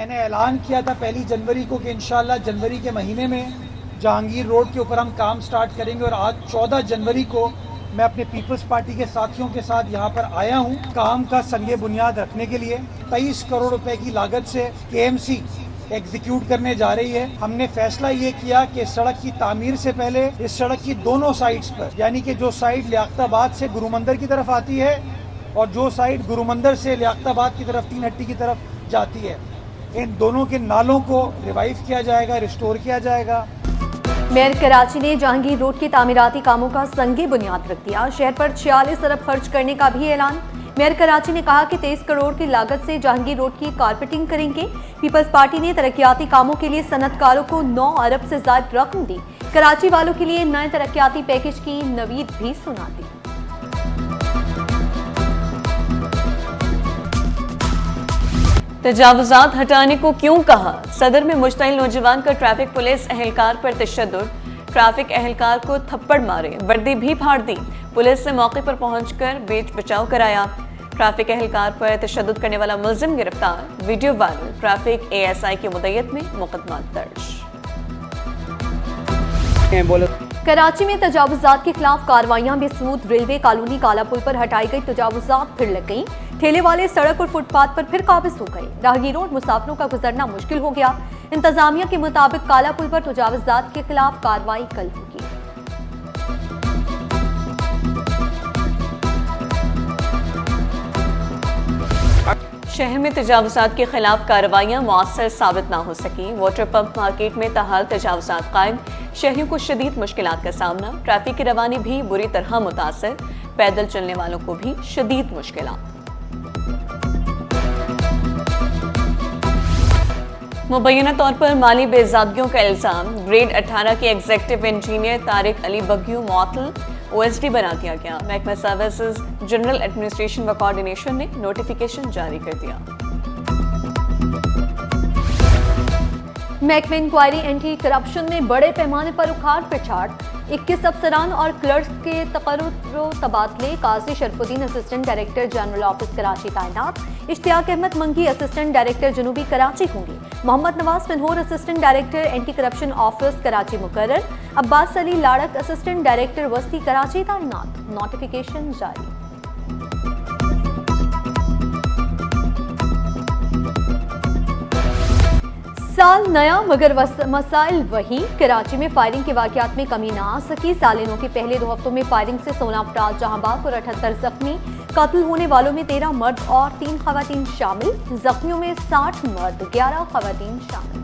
मैंने ऐलान किया था 1 जनवरी को कि इंशाल्लाह जनवरी के महीने में जहांगीर रोड के ऊपर हम काम स्टार्ट करेंगे और आज 14 जनवरी को मैं अपने पीपल्स पार्टी के साथियों के साथ यहाँ पर आया हूँ काम का संगे बुनियाद रखने के लिए। 23 करोड़ रुपए की लागत से KMC एग्जीक्यूट करने जा रही है। हमने फैसला ये किया कि सड़क की तामीर से पहले इस सड़क की दोनों साइड्स पर, यानी कि जो साइड लियाकताबाद से गुरुमंदिर की तरफ आती है और जो साइड गुरुमंदिर से लियाकताबाद की तरफ 3 हट्टी की तरफ जाती है, इन दोनों के नालों को रिवाइव किया जाएगा, रिस्टोर किया जाएगा। मेयर कराची ने जहांगीर रोड के तामीराती कामों का संगे बुनियाद रख दिया। शहर पर 46 अरब खर्च करने का भी ऐलान। मेयर कराची ने कहा कि 23 करोड़ की लागत से जहांगीर रोड की कारपेटिंग करेंगे। पीपल्स पार्टी ने तरक्याती कामों के लिए सनतकारों को 9 अरब से ज्यादा रकम दी। कराची वालों के लिए नए तरक्याती पैकेज की नवीद भी सुना दी। तजावुजात हटाने को क्यों कहा? सदर में मुश्तइल नौजवान का ट्रैफिक पुलिस एहलकार पर तशद्दुद। ट्रैफिक एहलकार को थप्पड़ मारे, वर्दी भी फाड़ दी। पुलिस ने मौके पर पहुंचकर बेच बचाव कराया। ट्रैफक एहलकार पर तशद्दुद करने वाला मुलजिम गिरफ्तार। Video viral. ट्रैफिक ASI की मुद्दत में मुकदमा दर्ज। कराची में तजावुजात के खिलाफ कार्रवाइयां बेसूद। रेलवे कॉलोनी काला पुल पर हटाई गई तजावुजात फिर लग गई। ठेले वाले सड़क और फुटपाथ पर फिर काबिज हो गए। राहगीरों और मुसाफिरों का गुजरना मुश्किल हो गया। इंतजामिया के मुताबिक काला पुल पर तजावुजात के खिलाफ कार्रवाई कल होगी। शहर में तजावुजात के खिलाफ कार्रवाइयां मुअस्सर साबित ना हो सकी। वाटर पंप मार्केट में ताहाल तजावुजात कायम। शहरियों को शदीद मुश्किलात का सामना। ट्रैफिक की रवानी भी बुरी तरह मुतासर। पैदल चलने वालों को भी शदीद मुश्किलात। मुबैना तौर पर माली बेज़ादगियों का इल्जाम। ग्रेड 18 के एग्जीक्यूटिव इंजीनियर तारिक अली बग्यू मुअत्तल OSD बना दिया गया। महकमा सर्विसेज, जनरल एडमिनिस्ट्रेशन व कोऑर्डिनेशन ने नोटिफिकेशन जारी कर दिया। महकमा इंक्वायरी एंटी करप्शन में बड़े पैमाने पर उखाड़ पिछाड़। 21 अफसरान और क्लर्क के तकर्रुर तबादले। Qazi Sharafuddin assistant director general office Karachi तैनात। इश्तियाक अहमद मंगी असिस्टेंट डायरेक्टर जनूबी कराची होंगे। Mohammad Nawaz Finhor assistant director anti corruption office Karachi मुकर्रर। अब्बास अली लाड़क असिस्टेंट डायरेक्टर वस्ती कराची तैनात। नोटिफिकेशन जारी। साल नया मगर मसाइल वही। कराची में फायरिंग के वाकयात में कमी न आ सकी। सालिनों के पहले 2 हफ्तों में फायरिंग से 16 अफराद जहांबाग और 78 जख्मी। कत्ल होने वालों में 13 मर्द और 3 खवातीन शामिल। जख्मियों में 60 मर्द 11 खवातीन शामिल।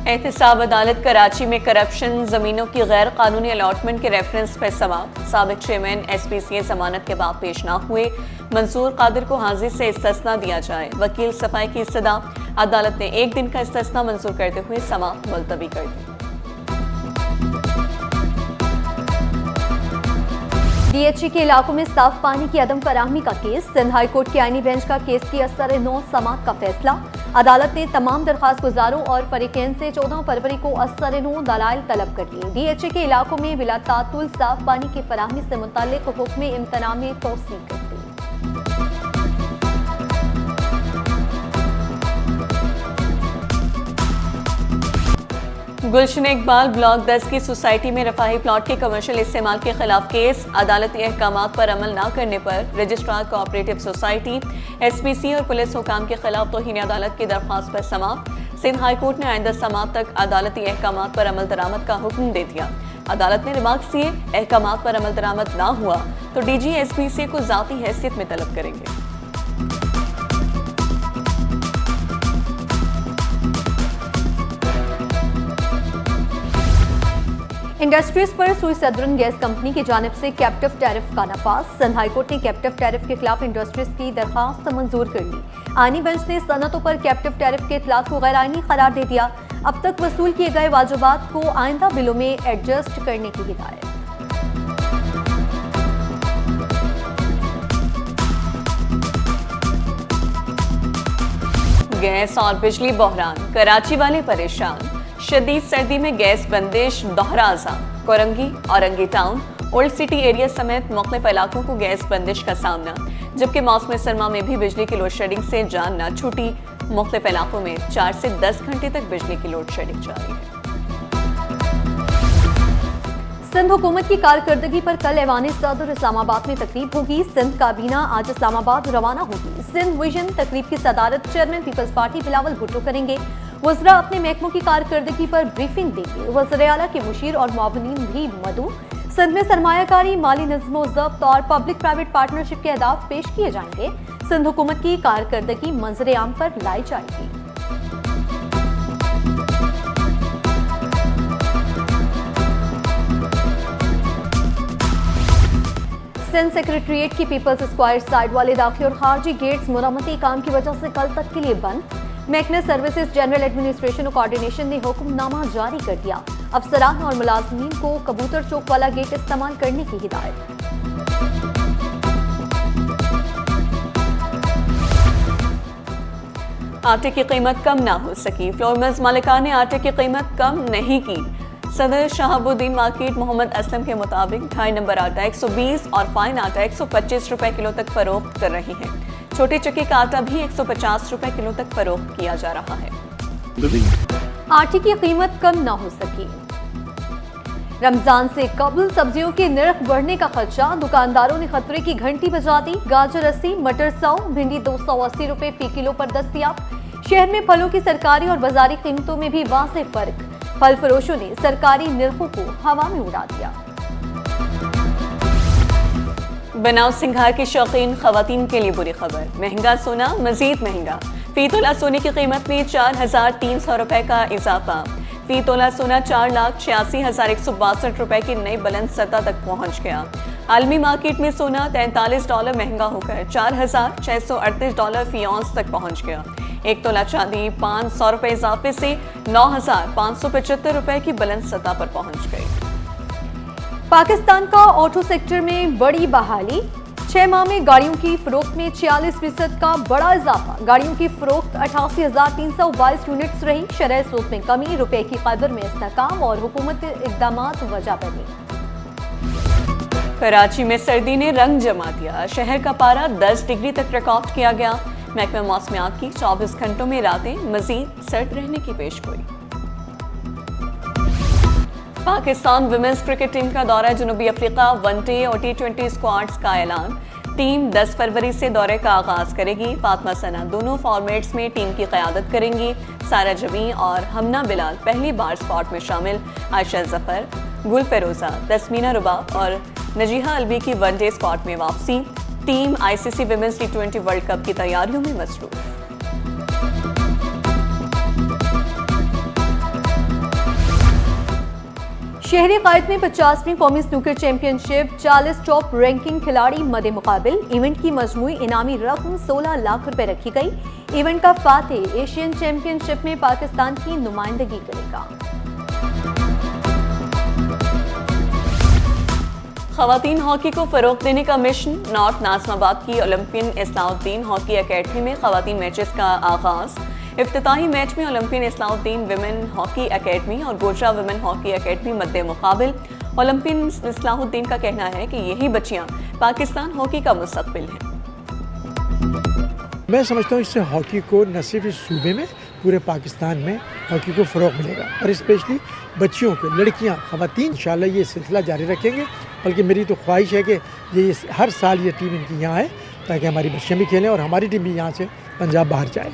एहतसाब अदालत कराची में करप्शन, जमीनों की गैर कानूनी अलॉटमेंट के रेफरेंस पर समाअत। साबिक चेयरमैन SPCA जमानत के बाद पेश न हुए। मंसूर कादिर को हाजिर से इस्तिस्ना दिया जाए। वकील सफाई की इस्तदा। अदालत ने 1 दिन का इस्तिस्ना मंजूर करते हुए समाअत मुलतवी कर दी। DHE के इलाकों में साफ पानी की अदम फराहमी का केस। सिंध हाई कोर्ट की आईनी बेंच का केस की असर-ए-नौ समाअत का फैसला। अदालत ने तमाम दरखास्त गुजारों और फरीकैन से 14 फरवरी को असर-ए-नौ दलाइल तलब कर लिए। DHE के इलाकों में बिला तातुल साफ पानी की फराहमी से मुताल्लिक हुक्म इम्तना में तौसीक कर दी। गुलशन इकबाल ब्लॉक 10 की सोसाइटी में रफाही प्लॉट के कमर्शियल इस्तेमाल के खिलाफ केस। अदालती अहकामात पर अमल न करने पर रजिस्ट्रार कोऑपरेटिव सोसाइटी, SPC और पुलिस हुकाम के खिलाफ तौहीन अदालत की दरख्वास्त पर समाअत। सिंध हाई कोर्ट ने आइंदा समाअत तक अदालती अहकामात पर अमल दरामद का हुक्म दे दिया। अदालत ने रिमार्क्स दिए, अहकामात पर अमल दरामद न हुआ तो DG SPCA को ज़ाती हैसियत में तलब करेंगे। इंडस्ट्रीज पर सुई सदरन गैस कंपनी की जानिब से कैप्टिव टैरिफ का नफाज। सिंध हाई कोर्ट ने कैप्टिव टैरिफ के खिलाफ इंडस्ट्रीज की दरखास्त मंजूर कर ली। आईनी बेंच ने सनतों पर कैप्टिव टैरिफ के इतलाक को गैर आईनी करार दे दिया। अब तक वसूल किए गए वाजिबात को आइंदा बिलों में एडजस्ट करने की हिदायत। गैस और बिजली बहरान। कराची वाले परेशान। शदीद सर्दी में गैस बंदिश दोहरा अज़ाम। Korangi, Orangi town, old city area समेत मुख्तलिफ इलाकों को गैस बंदिश का सामना, जबकि मौसम सरमा में भी बिजली की लोड शेडिंग से जान न छूटी। मुख्तलिफ इलाकों में 4 से 10 घंटे तक बिजली की लोड शेडिंग जारी है। सिंध हुकूमत की कारकर्दगी पर कल ऐवान सदर इस्लामाबाद में तकरीब होगी। सिंध काबीना आज इस्लामाबाद रवाना होगी। सिंध विजन तकरीब की सदारत chairman Peoples Party Bilawal Bhutto करेंगे। वज़रा अपने महकमों की कारकर्दगी पर ब्रीफिंग देंगे। वज़ीर आला के मुशीर और मुआविनीन भी मदऊ। सिंध में सरमायाकारी, माली नज़्म-ओ-ज़ब्त और पब्लिक प्राइवेट पार्टनरशिप के अहदाफ पेश किए जाएंगे। सिंध हुकूमत की कारकर्दगी मंजर आम पर लाई जाएगी। सिंध सेक्रेटरीट की पीपल्स स्क्वायर साइड वाले दाखिले और खारजी गेट्स मुरम्मती काम की वजह से कल तक के लिए बंद। महकमे सर्विसेज, जनरल एडमिनिस्ट्रेशन और कोऑर्डिनेशन ने हुक्मनामा जारी कर दिया। अफसरान और मुलाजमीन को कबूतर चौक वाला गेट इस्तेमाल करने की हिदायत। आटे की कीमत कम ना हो सकी। फ्लोर मिल्स मालिकान ने आटे की कीमत कम नहीं की। सदर शहाबुद्दीन मार्केट मोहम्मद असलम के मुताबिक 2.5 नंबर आटा 120 और फाइन आटा 125 रुपए किलो तक फरोख्त कर रही है। छोटे चक्के का आटा भी 150 रुपए किलो तक फरोख्त किया जा रहा है। आटे की कीमत कम ना हो सकी। रमजान से कबल सब्जियों के नर्ख बढ़ने का खदशा, दुकानदारों ने खतरे की घंटी बजा दी। गाजर 80, मटर 100, भिंडी 280 रुपए फी किलो पर दस्तयाब। शहर में फलों की सरकारी और बाजारी कीमतों में भी वाज़ेह फर्क। फल फरोशों ने सरकारी निर्खों को हवा में उड़ा दिया। बनाव सिंगार की शौकीन खवातीन के लिए बुरी खबर, महंगा सोना मजीद महंगा। फी तोला सोने की कीमत में 4,300 रुपए का इजाफा। फी तोला सोना 4,86,162 रुपए की नई बुलंद सतह तक पहुंच गया। आलमी मार्केट में सोना $43 महंगा होकर $4,638 फी औंस तक पहुंच गया। एक तोला चांदी 500 रुपए इजाफे से 9,575 रुपए की बुलंद सतह पर पहुंच गई। पाकिस्तान का ऑटो सेक्टर में बड़ी बहाली। 6 माह में गाड़ियों की फरोख्त में 46% का बड़ा इजाफा। गाड़ियों की फरोख्त 88,322 यूनिट्स रही। शरह सूद में कमी, रुपए की कदर में इस्तेहकाम और हुकूमत के इक़दामात वजह बनी। कराची में सर्दी ने रंग जमा दिया। शहर का पारा 10 डिग्री तक रिकॉर्ड किया गया। महकमा मौसमियात की 24 घंटों में रातें मजीद सर्द रहने की पेशगोई। पाकिस्तान विमेंस क्रिकेट टीम का दौरा जनूबी अफ्रीका, वनडे और T20 स्क्वाड्स का ऐलान। टीम 10 फरवरी से दौरे का आगाज करेगी। फातिमा सना दोनों फॉर्मेट्स में टीम की क़यादत करेंगी। सारा जबीं और हमना बिलाल पहली बार स्क्वाड में शामिल। आयशा जफर, गुल फेरोजा, तस्मीना रुबाब और नजीहा अलवी की वनडे स्क्वाड में वापसी। Team ICC women's T20 world cup की तैयारियों में मसरूफ। शहरी कायद में 50वीं कौमी स्नूकर चैंपियनशिप, 40 टॉप रैंकिंग खिलाड़ी मदे मुकाबिल। इवेंट की मजमूई इनामी रकम 16 लाख रुपए रखी गई। इवेंट का फातेह एशियन चैंपियनशिप में पाकिस्तान की नुमाइंदगी करेगा। खवातीन हॉकी को फरोग देने का मिशन। नॉर्थ नाज़िमाबाद की ओलंपियन इस्लाहुद्दीन हॉकी एकेडमी में खवातीन मैचेस का आगाज। इफ्तिताही मैच में Olympian Islahuddin women hockey academy और गोजरा विमेन हॉकी एकेडमी मद्दे मुकाबिल। ओलंपियन इस्लाहुद्दीन का कहना है कि यही बच्चियां पाकिस्तान हॉकी का मुस्तकबिल हैं। मैं समझता हूँ इससे हॉकी को न सिर्फ इस सूबे में, पूरे पाकिस्तान में हॉकी को फ़रोग़ मिलेगा और स्पेशली बच्चियों को, लड़कियाँ, ख़वातीन इंशाल्लाह ये सिलसिला जारी रखेंगे। बल्कि मेरी तो ख्वाहिश है कि ये हर साल ये टीम इनकी यहाँ आए ताकि हमारी बच्चियाँ भी खेलें और हमारी टीम भी यहाँ से पंजाब बाहर जाए।